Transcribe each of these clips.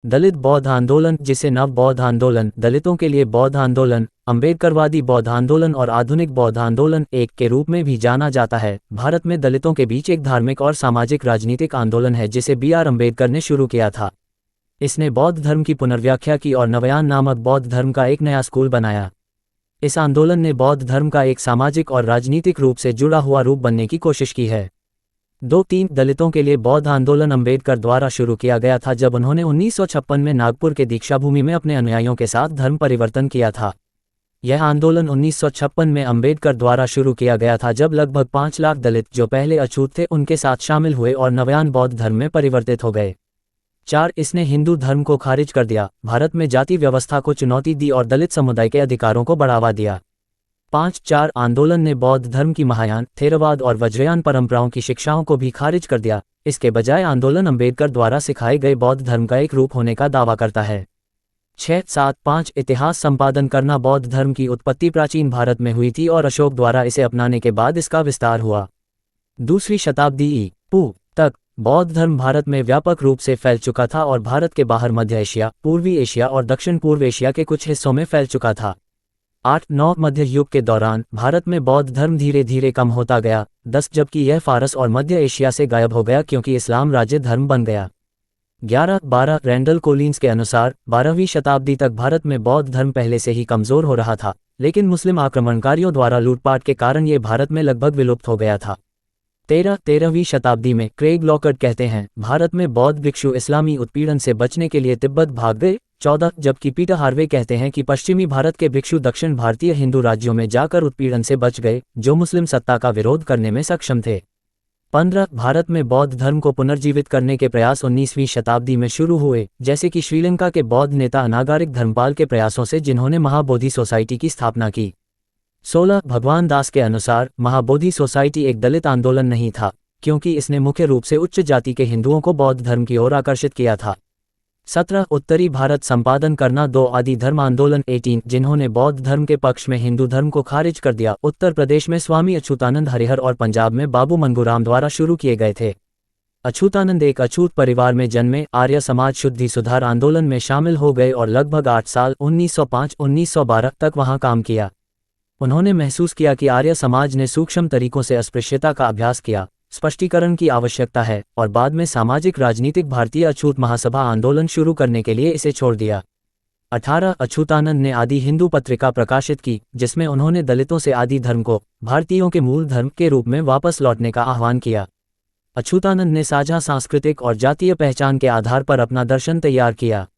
दलित बौद्ध आंदोलन, जिसे नव बौद्ध आंदोलन, दलितों के लिए बौद्ध आंदोलन, अम्बेडकरवादी बौद्ध आंदोलन और आधुनिक बौद्ध आंदोलन एक के रूप में भी जाना जाता है, भारत में दलितों के बीच एक धार्मिक और सामाजिक राजनीतिक आंदोलन है जिसे B.R. अम्बेडकर ने शुरू किया था। इसने बौद्ध धर्म की पुनर्व्याख्या की और नवयान नामक बौद्ध धर्म का एक नया स्कूल बनाया। इस आंदोलन ने बौद्ध धर्म का एक सामाजिक और राजनीतिक रूप से जुड़ा हुआ रूप बनने की कोशिश की है। 2-3 दलितों के लिए बौद्ध आंदोलन अम्बेडकर द्वारा शुरू किया गया था जब उन्होंने 1956 में नागपुर के दीक्षाभूमि में अपने अनुयायियों के साथ धर्म परिवर्तन किया था। यह आंदोलन 1956 में अम्बेडकर द्वारा शुरू किया गया था जब लगभग 5 लाख दलित जो पहले अछूत थे उनके साथ शामिल हुए और नवयान बौद्ध धर्म में परिवर्तित हो गए। 4. इसने हिंदू धर्म को खारिज कर दिया, भारत में जाति व्यवस्था को चुनौती दी और दलित समुदाय के अधिकारों को बढ़ावा दिया। 5. आंदोलन ने बौद्ध धर्म की महायान, थेरवाद और वज्रयान परंपराओं की शिक्षाओं को भी खारिज कर दिया। इसके बजाय आंदोलन अम्बेडकर द्वारा सिखाए गए बौद्ध धर्म का एक रूप होने का दावा करता है। 6-7-5 इतिहास संपादन करना। बौद्ध धर्म की उत्पत्ति प्राचीन भारत में हुई थी और अशोक द्वारा इसे अपनाने के बाद इसका विस्तार हुआ। 2वीं शताब्दी ई.पू. तक बौद्ध धर्म भारत में व्यापक रूप से फैल चुका था और भारत के बाहर मध्य एशिया, पूर्वी एशिया और दक्षिण पूर्व एशिया के कुछ हिस्सों में फैल चुका था। 8-9 मध्य युग के दौरान भारत में बौद्ध धर्म धीरे धीरे कम होता गया। 10 जबकि यह फारस और मध्य एशिया से गायब हो गया क्योंकि इस्लाम राज्य धर्म बन गया। 11-12 रैंडल कोलिंस के अनुसार 12वीं शताब्दी तक भारत में बौद्ध धर्म पहले से ही कमजोर हो रहा था, लेकिन मुस्लिम आक्रमणकारियों द्वारा लूटपाट के कारण ये भारत में लगभग विलुप्त हो गया था। 13वीं शताब्दी में क्रेग लॉकर्ट कहते हैं भारत में बौद्ध भिक्षु इस्लामी उत्पीड़न से बचने के लिए तिब्बत भाग गए। 14 जबकि पीटर हार्वे कहते हैं कि पश्चिमी भारत के भिक्षु दक्षिण भारतीय हिंदू राज्यों में जाकर उत्पीड़न से बच गए जो मुस्लिम सत्ता का विरोध करने में सक्षम थे। 15 भारत में बौद्ध धर्म को पुनर्जीवित करने के प्रयास 19वीं शताब्दी में शुरू हुए, जैसे कि श्रीलंका के बौद्ध नेता अनागारिक धर्मपाल के प्रयासों से जिन्होंने महाबोधि सोसाइटी की स्थापना की। 16 भगवान दास के अनुसार महाबोधि सोसाइटी एक दलित आंदोलन नहीं था क्योंकि इसने मुख्य रूप से उच्च जाति के हिंदुओं को बौद्ध धर्म की ओर आकर्षित किया था। 17 उत्तरी भारत संपादन करना। 2 आदि धर्म आंदोलन। 18 जिन्होंने बौद्ध धर्म के पक्ष में हिंदू धर्म को खारिज कर दिया। उत्तर प्रदेश में स्वामी अच्युतानंद हरिहर और पंजाब में बाबू मंगूराम द्वारा शुरू किए गए थे। अच्युतानंद एक अछूत परिवार में जन्मे, आर्य समाज शुद्धि सुधार आंदोलन में शामिल हो गए और लगभग 8 साल 1905-1912 तक वहां काम किया। उन्होंने महसूस किया कि आर्य समाज ने सूक्ष्म तरीकों से अस्पृश्यता का अभ्यास किया, स्पष्टीकरण की आवश्यकता है, और बाद में सामाजिक राजनीतिक भारतीय अछूत महासभा आंदोलन शुरू करने के लिए इसे छोड़ दिया। 18 अच्युतानंद ने आदि हिंदू पत्रिका प्रकाशित की जिसमें उन्होंने दलितों से आदि धर्म को भारतीयों के मूल धर्म के रूप में वापस लौटने का आह्वान किया। अच्युतानंद ने साझा सांस्कृतिक और जातीय पहचान के आधार पर अपना दर्शन तैयार किया।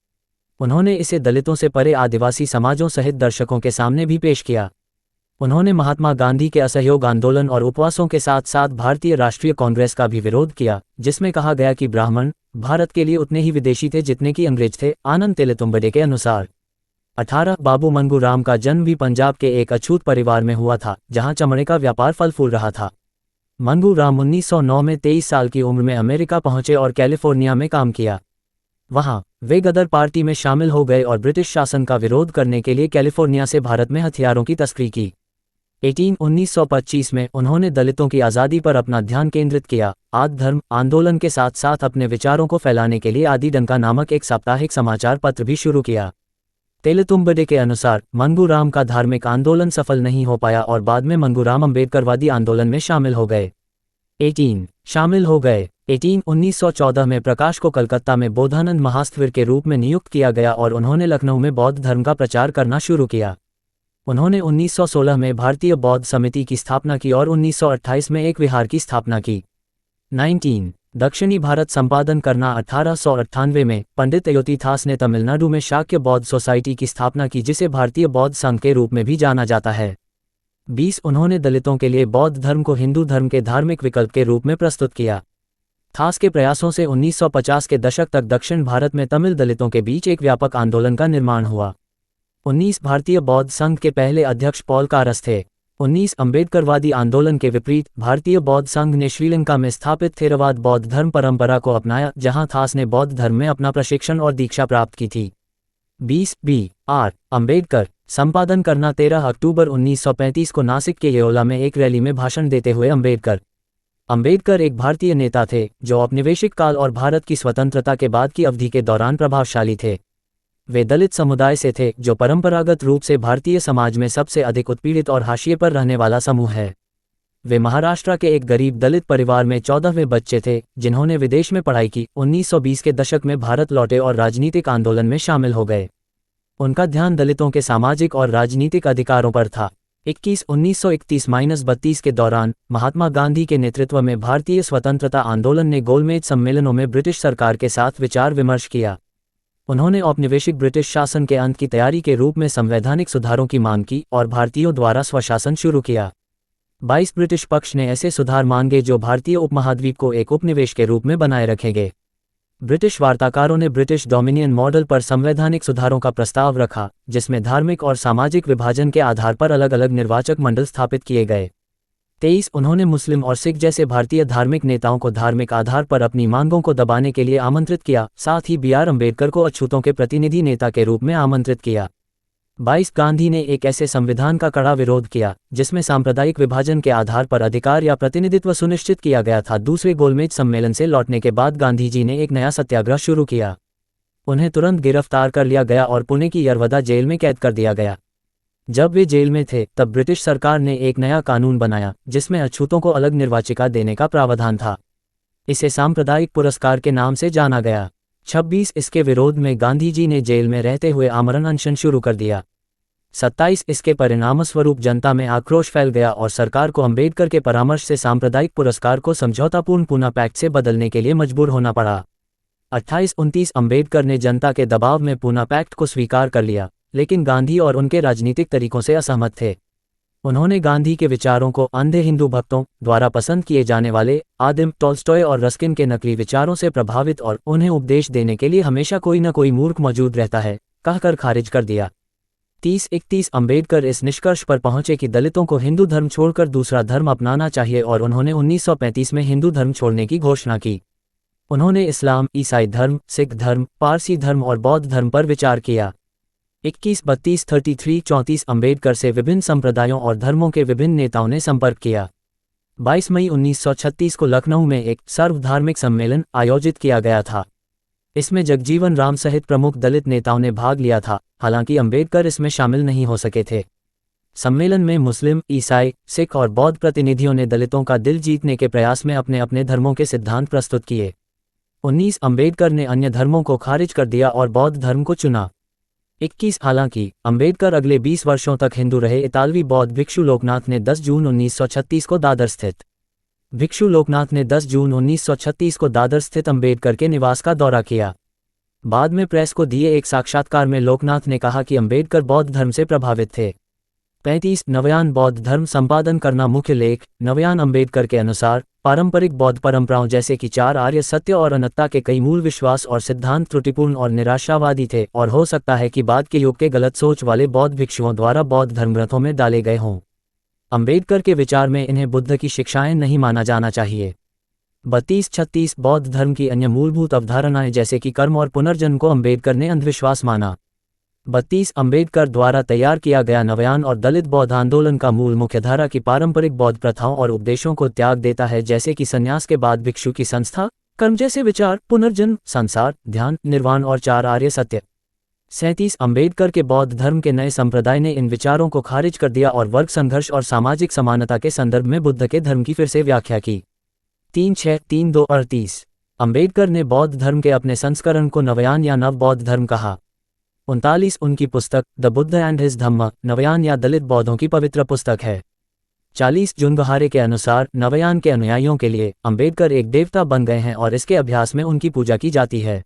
उन्होंने इसे दलितों से परे आदिवासी समाजों सहित दर्शकों के सामने भी पेश किया। उन्होंने महात्मा गांधी के असहयोग आंदोलन और उपवासों के साथ साथ भारतीय राष्ट्रीय कांग्रेस का भी विरोध किया, जिसमें कहा गया कि ब्राह्मण भारत के लिए उतने ही विदेशी थे जितने कि अंग्रेज थे। आनंद तेलतुंबडे के अनुसार 18 बाबू मंगूराम का जन्म भी पंजाब के एक अछूत परिवार में हुआ था जहां चमड़े का व्यापार फल फूल रहा था। मंगूराम 1909 में 23 साल की उम्र में अमेरिका पहुंचे और कैलिफोर्निया में काम किया। वहां वे गदर पार्टी में शामिल हो गए और ब्रिटिश शासन का विरोध करने के लिए कैलिफोर्निया से भारत में हथियारों की तस्करी की। 1925 में उन्होंने दलितों की आज़ादी पर अपना ध्यान केंद्रित किया। आदि धर्म आंदोलन के साथ साथ अपने विचारों को फैलाने के लिए आदि डंका नामक एक साप्ताहिक समाचार पत्र भी शुरू किया। तेलतुंबडे के अनुसार मंगूराम का धार्मिक आंदोलन सफल नहीं हो पाया और बाद में मंगूराम अम्बेडकरवादी आंदोलन में शामिल हो गए। 1914 में प्रकाश को कलकत्ता में बोधानंद महास्थविर के रूप में नियुक्त किया गया और उन्होंने लखनऊ में बौद्ध धर्म का प्रचार करना शुरू किया। उन्होंने 1916 में भारतीय बौद्ध समिति की स्थापना की और 1928 में एक विहार की स्थापना की। 19 दक्षिणी भारत संपादन करना। 1898 में पंडित अयोतीथास ने तमिलनाडु में शाक्य बौद्ध सोसाइटी की स्थापना की जिसे भारतीय बौद्ध संघ के रूप में भी जाना जाता है। 20 उन्होंने दलितों के लिए बौद्ध धर्म को हिंदू धर्म के धार्मिक विकल्प के रूप में प्रस्तुत किया। थास के प्रयासों से 1950 के दशक तक दक्षिण भारत में तमिल दलितों के बीच एक व्यापक आंदोलन का निर्माण हुआ। 19 भारतीय बौद्ध संघ के पहले अध्यक्ष पॉल कारस थे। 19 अम्बेडकरवादी आंदोलन के विपरीत भारतीय बौद्ध संघ ने श्रीलंका में स्थापित थेरवाद बौद्ध धर्म परंपरा को अपनाया जहां थास ने बौद्ध धर्म में अपना प्रशिक्षण और दीक्षा प्राप्त की थी। 20 B.R. अम्बेडकर संपादन करना। 13 अक्टूबर 1935 को नासिक के येओला में एक रैली में भाषण देते हुए अम्बेडकर अंबेडकर एक भारतीय नेता थे जो औपनिवेशिक काल और भारत की स्वतंत्रता के बाद की अवधि के दौरान प्रभावशाली थे। वे दलित समुदाय से थे, जो परंपरागत रूप से भारतीय समाज में सबसे अधिक उत्पीड़ित और हाशिए पर रहने वाला समूह है। वे महाराष्ट्र के एक गरीब दलित परिवार में 14वें बच्चे थे, जिन्होंने विदेश में पढ़ाई की। 1920 के दशक में भारत लौटे और राजनीतिक आंदोलन में शामिल हो गए। उनका ध्यान दलितों के सामाजिक और राजनीतिक अधिकारों पर था। 1931-32 के दौरान महात्मा गांधी के नेतृत्व में भारतीय स्वतंत्रता आंदोलन ने गोलमेज सम्मेलनों में ब्रिटिश सरकार के साथ विचार विमर्श किया। उन्होंने औपनिवेशिक ब्रिटिश शासन के अंत की तैयारी के रूप में संवैधानिक सुधारों की मांग की और भारतीयों द्वारा स्वशासन शुरू किया। 22 ब्रिटिश पक्ष ने ऐसे सुधार मांगे जो भारतीय उपमहाद्वीप को एक उपनिवेश के रूप में बनाए रखेंगे। ब्रिटिश वार्ताकारों ने ब्रिटिश डोमिनियन मॉडल पर संवैधानिक सुधारों का प्रस्ताव रखा, जिसमें धार्मिक और सामाजिक विभाजन के आधार पर अलग अलग निर्वाचक मंडल स्थापित किए गए। 23 उन्होंने मुस्लिम और सिख जैसे भारतीय धार्मिक नेताओं को धार्मिक आधार पर अपनी मांगों को दबाने के लिए आमंत्रित किया। साथ ही बी.आर. अम्बेडकर को अछूतों के प्रतिनिधि नेता के रूप में आमंत्रित किया। 22 गांधी ने एक ऐसे संविधान का कड़ा विरोध किया जिसमें सांप्रदायिक विभाजन के आधार पर अधिकार या प्रतिनिधित्व सुनिश्चित किया गया था। दूसरे गोलमेज सम्मेलन से लौटने के बाद गांधी जी ने एक नया सत्याग्रह शुरू किया। उन्हें तुरंत गिरफ्तार कर लिया गया और पुणे की यरवदा जेल में कैद कर दिया गया। जब वे जेल में थे तब ब्रिटिश सरकार ने एक नया कानून बनाया जिसमें अछूतों को अलग निर्वाचिका देने का प्रावधान था। इसे सांप्रदायिक पुरस्कार के नाम से जाना गया। 26 इसके विरोध में गांधी जी ने जेल में रहते हुए आमरण अनशन शुरू कर दिया। 27 इसके परिणामस्वरूप जनता में आक्रोश फैल गया और सरकार को अंबेडकर के परामर्श से सांप्रदायिक पुरस्कार को समझौतापूर्ण पूना पैक्ट से बदलने के लिए मजबूर होना पड़ा। 28-29 अंबेडकर ने जनता के दबाव में पूना पैक्ट को स्वीकार कर लिया, लेकिन गांधी और उनके राजनीतिक तरीकों से असहमत थे। उन्होंने गांधी के विचारों को अंधे हिंदू भक्तों द्वारा पसंद किए जाने वाले आदिम टॉल्स्टॉय और रस्किन के नकली विचारों से प्रभावित और उन्हें उपदेश देने के लिए हमेशा कोई न कोई मूर्ख मौजूद रहता है कहकर खारिज कर दिया। 30-31 अंबेडकर इस निष्कर्ष पर पहुंचे कि दलितों को हिंदू धर्म छोड़कर दूसरा धर्म अपनाना चाहिए और उन्होंने 1935 में हिंदू धर्म छोड़ने की घोषणा की। उन्होंने इस्लाम, ईसाई धर्म, सिख धर्म, पारसी धर्म और बौद्ध धर्म पर विचार किया। 21-32-33-34 अंबेडकर से विभिन्न संप्रदायों और धर्मों के विभिन्न नेताओं ने संपर्क किया। 22 मई 1936 को लखनऊ में एक सर्वधार्मिक सम्मेलन आयोजित किया गया था। इसमें जगजीवन राम सहित प्रमुख दलित नेताओं ने भाग लिया था, हालांकि अंबेडकर इसमें शामिल नहीं हो सके थे। सम्मेलन में मुस्लिम, ईसाई, सिख और बौद्ध प्रतिनिधियों ने दलितों का दिल जीतने के प्रयास में अपने अपने धर्मों के सिद्धांत प्रस्तुत किए। 19 अंबेडकर ने अन्य धर्मों को खारिज कर दिया और बौद्ध धर्म को चुना। 21 हालांकि अंबेडकर अगले 20 वर्षों तक हिंदू रहे। इतालवी बौद्ध भिक्षु लोकनाथ ने 10 जून 1936 को दादर स्थित भिक्षु लोकनाथ ने 10 जून 1936 को दादर स्थित अंबेडकर के निवास का दौरा किया। बाद में प्रेस को दिए एक साक्षात्कार में लोकनाथ ने कहा कि अंबेडकर बौद्ध धर्म से प्रभावित थे। 35 नवयान बौद्ध धर्म संपादन करना। मुख्य लेख। नवयान अंबेडकर के अनुसार पारंपरिक बौद्ध परंपराओं जैसे कि 4 आर्य सत्य और अनंतता के कई मूल विश्वास और सिद्धांत त्रुटिपूर्ण और निराशावादी थे और हो सकता है कि बाद के युग के गलत सोच वाले बौद्ध भिक्षुओं द्वारा बौद्ध धर्मग्रंथों में डाले गए हों। अंबेडकर के विचार में इन्हें बुद्ध की शिक्षाएं नहीं माना जाना चाहिए। 32-36 बौद्ध धर्म की अन्य मूलभूत अवधारणाएं जैसे कि कर्म और पुनर्जन्म को अंबेडकर ने अंधविश्वास माना। 32 अंबेडकर द्वारा तैयार किया गया नवयान और दलित बौद्ध आंदोलन का मूल मुख्यधारा की पारंपरिक बौद्ध प्रथाओं और उपदेशों को त्याग देता है, जैसे कि संन्यास के बाद भिक्षु की संस्था, कर्म जैसे विचार, पुनर्जन्म, संसार, ध्यान, निर्वाण और 4 आर्य सत्य। 37 अंबेडकर के बौद्ध धर्म के नए संप्रदाय ने इन विचारों को खारिज कर दिया और वर्ग संघर्ष और सामाजिक समानता के संदर्भ में बुद्ध के धर्म की फिर से व्याख्या की। 36-32-38 अंबेडकर ने बौद्ध धर्म के अपने संस्करण को नवयान या नव बौद्ध धर्म कहा। 39 उनकी पुस्तक द बुद्ध एंड हिज धम्म नवयान या दलित बौद्धों की पवित्र पुस्तक है। 40 जुनगहारे के अनुसार नवयान के अनुयायियों के लिए अंबेडकर एक देवता बन गए हैं और इसके अभ्यास में उनकी पूजा की जाती है।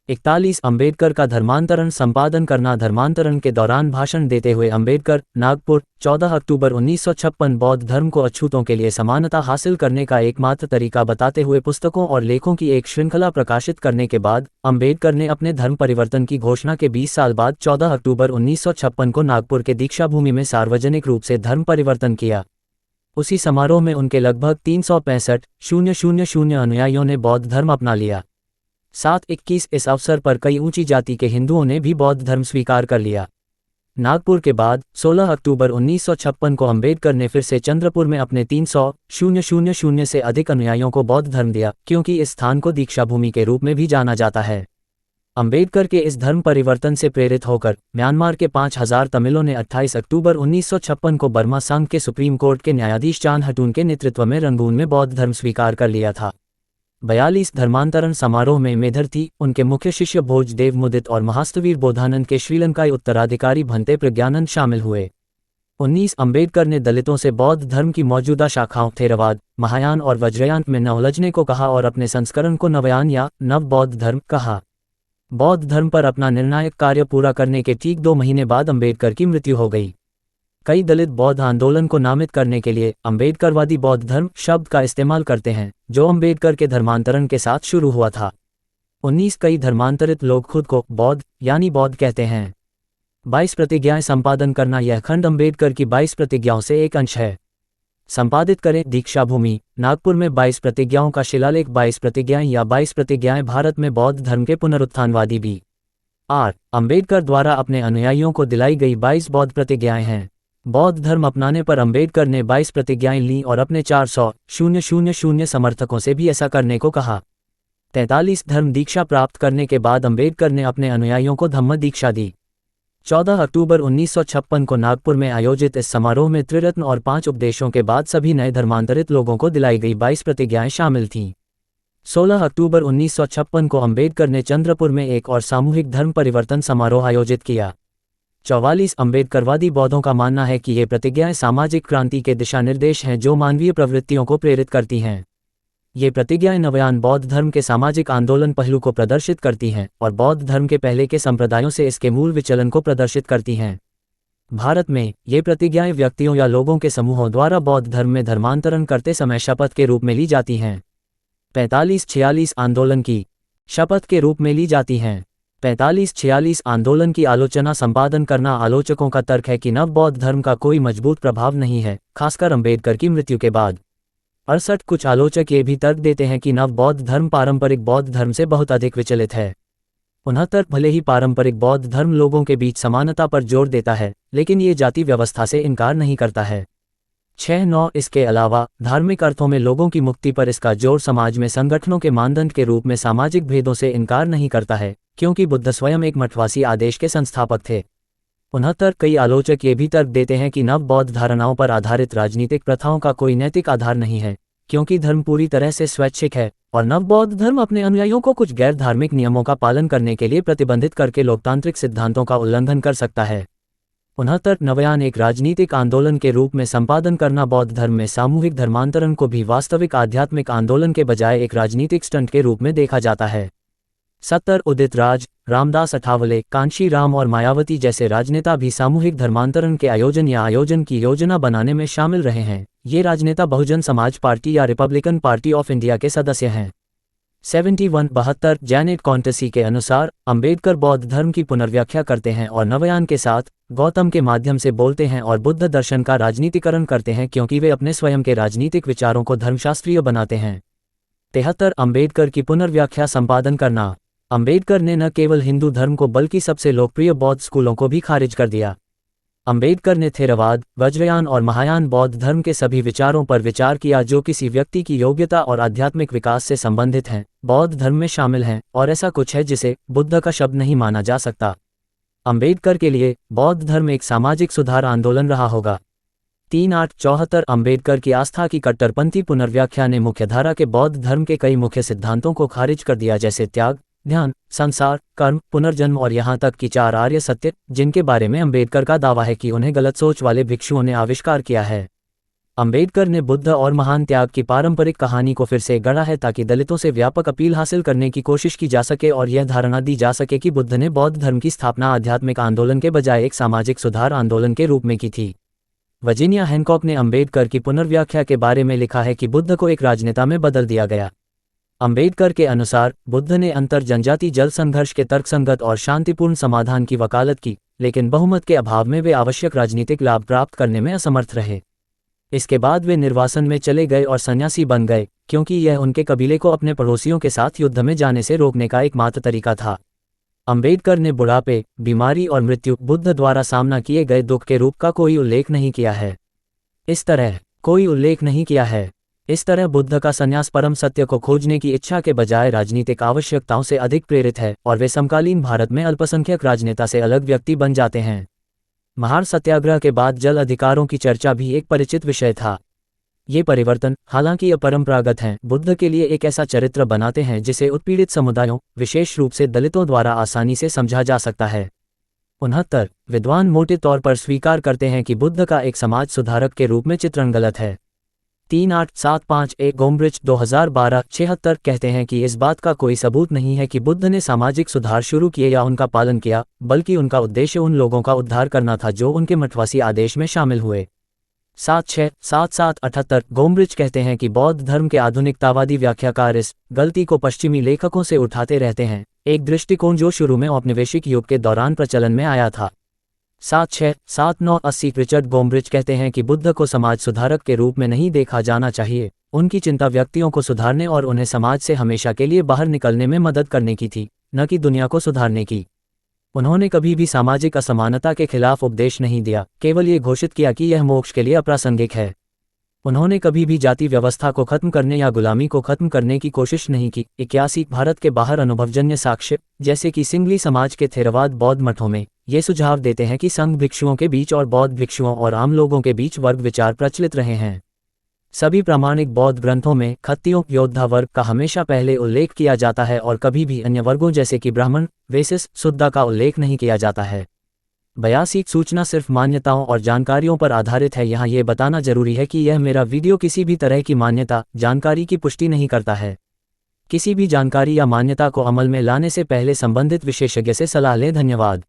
41 अंबेडकर का धर्मांतरण संपादन करना। धर्मांतरण के दौरान भाषण देते हुए अंबेडकर, नागपुर, 14 अक्टूबर 1956 बौद्ध धर्म को अछूतों के लिए समानता हासिल करने का एकमात्र तरीका बताते हुए पुस्तकों और लेखों की एक श्रृंखला प्रकाशित करने के बाद अंबेडकर ने अपने धर्म परिवर्तन की घोषणा के 20 साल बाद 14 अक्टूबर 1956 को नागपुर के दीक्षा भूमि में सार्वजनिक रूप से धर्म परिवर्तन किया। उसी समारोह में उनके लगभग 365,000 अनुयायियों ने बौद्ध धर्म अपना लिया। 7-21 इस अवसर पर कई ऊंची जाति के हिंदुओं ने भी बौद्ध धर्म स्वीकार कर लिया। नागपुर के बाद 16 अक्टूबर 1956 को अंबेडकर ने फिर से चंद्रपुर में अपने 300,000 से अधिक अनुयायियों को बौद्ध धर्म दिया, क्योंकि इस स्थान को दीक्षा भूमि के रूप में भी जाना जाता है। अंबेडकर के इस धर्म परिवर्तन से प्रेरित होकर म्यांमार के 5,000 तमिलों ने 28 अक्टूबर 1956 को बर्मा संघ के सुप्रीम कोर्ट के न्यायाधीश चांद हटून के नेतृत्व में रंगून में बौद्ध धर्म स्वीकार कर लिया था। 42 धर्मांतरण समारोह में मेधरथी, उनके मुख्य शिष्य भोजदेव मुदित और महास्तवीर बोधानंद के श्रीलंकाई उत्तराधिकारी भंते प्रज्ञानंद शामिल हुए। 19 अंबेडकर ने दलितों से बौद्ध धर्म की मौजूदा शाखाओं थेरवाद, महायान और वज्रयान में न उलझने को कहा और अपने संस्करण को नवयान या नव बौद्ध धर्म कहा। बौद्ध धर्म पर अपना निर्णायक कार्य पूरा करने के ठीक 2 महीने बाद अंबेडकर की मृत्यु हो गई। कई दलित बौद्ध आंदोलन को नामित करने के लिए अंबेडकरवादी बौद्ध धर्म शब्द का इस्तेमाल करते हैं, जो अंबेडकर के धर्मांतरण के साथ शुरू हुआ था। 19 कई धर्मांतरित लोग खुद को बौद्ध यानी बौद्ध कहते हैं। 22 प्रतिज्ञाएं संपादन करना, यह खंड अंबेडकर की 22 प्रतिज्ञाओं से एक अंश है। संपादित करें दीक्षा भूमि, नागपुर में 22 प्रतिज्ञाओं का शिलालेख। 22 प्रतिज्ञाएं या 22 प्रतिज्ञाएं भारत में बौद्ध धर्म के पुनरुत्थानवादी बी आर अंबेडकर द्वारा अपने अनुयायियों को दिलाई गई 22 बौद्ध प्रतिज्ञाएं हैं। बौद्ध धर्म अपनाने पर अंबेडकर ने 22 प्रतिज्ञाएं लीं और अपने 400,000 समर्थकों से भी ऐसा करने को कहा। 43 धर्म दीक्षा प्राप्त करने के बाद अंबेडकर ने अपने अनुयायियों को धम्म दीक्षा दी। 14 अक्टूबर 1956 को नागपुर में आयोजित इस समारोह में त्रिरत्न और 5 उपदेशों के बाद सभी नए धर्मांतरित लोगों को दिलाई गई 22 प्रतिज्ञाएं शामिल थीं। 16 अक्टूबर 1956 को अंबेडकर ने चंद्रपुर में एक और सामूहिक धर्म परिवर्तन समारोह आयोजित किया। 44 अंबेडकरवादी बौद्धों का मानना है कि ये प्रतिज्ञाएं सामाजिक क्रांति के दिशा निर्देश हैं जो मानवीय प्रवृत्तियों को प्रेरित करती हैं। ये प्रतिज्ञाएं नवयान बौद्ध धर्म के सामाजिक आंदोलन पहलू को प्रदर्शित करती हैं और बौद्ध धर्म के पहले के संप्रदायों से इसके मूल विचलन को प्रदर्शित करती हैं। भारत में ये प्रतिज्ञाएं व्यक्तियों या लोगों के समूहों द्वारा बौद्ध धर्म में धर्मांतरण करते समय शपथ के रूप में ली जाती हैं। 45-46 आंदोलन की शपथ के रूप में ली जाती हैं। 45-46 आंदोलन की आलोचना संपादन करना। आलोचकों का तर्क है कि नव बौद्ध धर्म का कोई मजबूत प्रभाव नहीं है, खासकर अंबेडकर की मृत्यु के बाद। 68 कुछ आलोचक ये भी तर्क देते हैं कि नव बौद्ध धर्म पारंपरिक बौद्ध धर्म से बहुत अधिक विचलित है। 69 भले ही पारंपरिक बौद्ध धर्म लोगों के बीच समानता पर जोर देता है, लेकिन ये जाति व्यवस्था से इनकार नहीं करता है। 69 इसके अलावा धार्मिक अर्थों में लोगों की मुक्ति पर इसका जोर समाज में संगठनों के मानदंड के रूप में सामाजिक भेदों से इनकार नहीं करता है, क्योंकि बुद्ध स्वयं एक मठवासी आदेश के संस्थापक थे। 69 कई आलोचक ये भी तर्क देते हैं कि नव बौद्ध धारणाओं पर आधारित राजनीतिक प्रथाओं का कोई नैतिक आधार नहीं है, क्योंकि धर्म पूरी तरह से स्वैच्छिक है और नव बौद्ध धर्म अपने अनुयायियों को कुछ गैर धार्मिक नियमों का पालन करने के लिए प्रतिबंधित करके लोकतांत्रिक सिद्धांतों का उल्लंघन कर सकता है। 69 नवयान एक राजनीतिक आंदोलन के रूप में संपादन करना। बौद्ध धर्म में सामूहिक धर्मांतरण को भी वास्तविक आध्यात्मिक आंदोलन के बजाय एक राजनीतिक स्टंट के रूप में देखा जाता है। 70 उदित राज, रामदास अठावले, कांशी राम और मायावती जैसे राजनेता भी सामूहिक धर्मांतरण के आयोजन की योजना बनाने में शामिल रहे हैं। ये राजनेता बहुजन समाज पार्टी या रिपब्लिकन पार्टी ऑफ इंडिया के सदस्य हैं। 71 जैनेट कॉन्टेसी के अनुसार अंबेडकर बौद्ध धर्म की पुनर्व्याख्या करते हैं और नवयान के साथ गौतम के माध्यम से बोलते हैं और बुद्ध दर्शन का राजनीतिकरण करते हैं, क्योंकि वे अपने स्वयं के राजनीतिक विचारों को धर्मशास्त्रीय बनाते हैं। 73 अंबेडकर की पुनर्व्याख्या संपादन करना। अंबेडकर ने न केवल हिंदू धर्म को बल्कि सबसे लोकप्रिय बौद्ध स्कूलों को भी खारिज कर दिया। अंबेडकर ने थेरवाद, वज्रयान और महायान बौद्ध धर्म के सभी विचारों पर विचार किया जो किसी व्यक्ति की योग्यता और आध्यात्मिक विकास से संबंधित हैं, बौद्ध धर्म में शामिल हैं, और ऐसा कुछ है जिसे बुद्ध का शब्द नहीं माना जा सकता। अंबेडकर के लिए बौद्ध धर्म एक सामाजिक सुधार आंदोलन रहा होगा। 3874 अंबेडकर की आस्था की कट्टरपंथी पुनर्व्याख्या ने मुख्यधारा के बौद्ध धर्म के कई मुख्य सिद्धांतों को खारिज कर दिया, जैसे त्याग, ध्यान, संसार, कर्म, पुनर्जन्म और यहाँ तक कि 4 आर्य सत्य, जिनके बारे में अंबेडकर का दावा है कि उन्हें गलत सोच वाले भिक्षुओं ने आविष्कार किया है। अंबेडकर ने बुद्ध और महान त्याग की पारंपरिक कहानी को फिर से गढ़ा है ताकि दलितों से व्यापक अपील हासिल करने की कोशिश की जा सके और यह धारणा दी जा सके कि बुद्ध ने बौद्ध धर्म की स्थापना आध्यात्मिक आंदोलन के बजाय एक सामाजिक सुधार आंदोलन के रूप में की थी। वर्जीनिया हैनकॉक ने अंबेडकर की पुनर्व्याख्या के बारे में लिखा है कि बुद्ध को एक राजनेता में बदल दिया गया। अंबेडकर के अनुसार बुद्ध ने अंतर जनजाति जल संघर्ष के तर्कसंगत और शांतिपूर्ण समाधान की वकालत की, लेकिन बहुमत के अभाव में वे आवश्यक राजनीतिक लाभ प्राप्त करने में असमर्थ रहे। इसके बाद वे निर्वासन में चले गए और सन्यासी बन गए, क्योंकि यह उनके कबीले को अपने पड़ोसियों के साथ युद्ध में जाने से रोकने का एकमात्र तरीका था। अंबेडकर ने बुढ़ापे, बीमारी और मृत्यु बुद्ध द्वारा सामना किए गए दुख के रूप का कोई उल्लेख नहीं किया है। इस तरह बुद्ध का संन्यास परम सत्य को खोजने की इच्छा के बजाय राजनीतिक आवश्यकताओं से अधिक प्रेरित है और वे समकालीन भारत में अल्पसंख्यक राजनेता से अलग व्यक्ति बन जाते हैं। महार सत्याग्रह के बाद जल अधिकारों की चर्चा भी एक परिचित विषय था। ये परिवर्तन, हालांकि अपरंपरागत हैं, बुद्ध के लिए एक ऐसा चरित्र बनाते हैं जिसे उत्पीड़ित समुदायों, विशेष रूप से दलितों द्वारा आसानी से समझा जा सकता है। 69 विद्वान मोटे तौर पर स्वीकार करते हैं कि बुद्ध का एक समाज सुधारक के रूप में चित्रण गलत है। 38751 गोम्ब्रिच 2012 76 कहते हैं कि इस बात का कोई सबूत नहीं है कि बुद्ध ने सामाजिक सुधार शुरू किए या उनका पालन किया, बल्कि उनका उद्देश्य उन लोगों का उद्धार करना था जो उनके मठवासी आदेश में शामिल हुए। 7677 गोम्ब्रिच कहते हैं कि बौद्ध धर्म के आधुनिकतावादी व्याख्याकार इस गलती को पश्चिमी लेखकों से उठाते रहते हैं, एक दृष्टिकोण जो शुरू में औपनिवेशिक युग के दौरान प्रचलन में आया था। 7679 रिचर्ड गोम्ब्रिच कहते हैं कि बुद्ध को समाज सुधारक के रूप में नहीं देखा जाना चाहिए, उनकी चिंता व्यक्तियों को सुधारने और उन्हें समाज से हमेशा के लिए बाहर निकलने में मदद करने की थी, न कि दुनिया को सुधारने की। उन्होंने कभी भी सामाजिक असमानता के खिलाफ उपदेश नहीं दिया, केवल ये घोषित किया कि यह मोक्ष के लिए अप्रासंगिक है। उन्होंने कभी भी जाति व्यवस्था को खत्म करने या गुलामी को खत्म करने की कोशिश नहीं की। 81 भारत के बाहर अनुभवजन्य साक्ष्य, जैसे कि सिंगली समाज के थेरवाद बौद्ध मठों में, ये सुझाव देते हैं कि संघ भिक्षुओं के बीच और बौद्ध भिक्षुओं और आम लोगों के बीच वर्ग विचार प्रचलित रहे हैं। सभी प्रामाणिक बौद्ध ग्रंथों में खत्तियों योद्धा वर्ग का हमेशा पहले उल्लेख किया जाता है और कभी भी अन्य वर्गों जैसे कि ब्राह्मण, वेसिस, शुद्धा का उल्लेख नहीं किया जाता है। 82 सूचना सिर्फ मान्यताओं और जानकारियों पर आधारित है। यहाँ ये बताना जरूरी है कि यह मेरा वीडियो किसी भी तरह की मान्यता, जानकारी की पुष्टि नहीं करता है। किसी भी जानकारी या मान्यता को अमल में लाने से पहले संबंधित विशेषज्ञ से सलाह लें। धन्यवाद।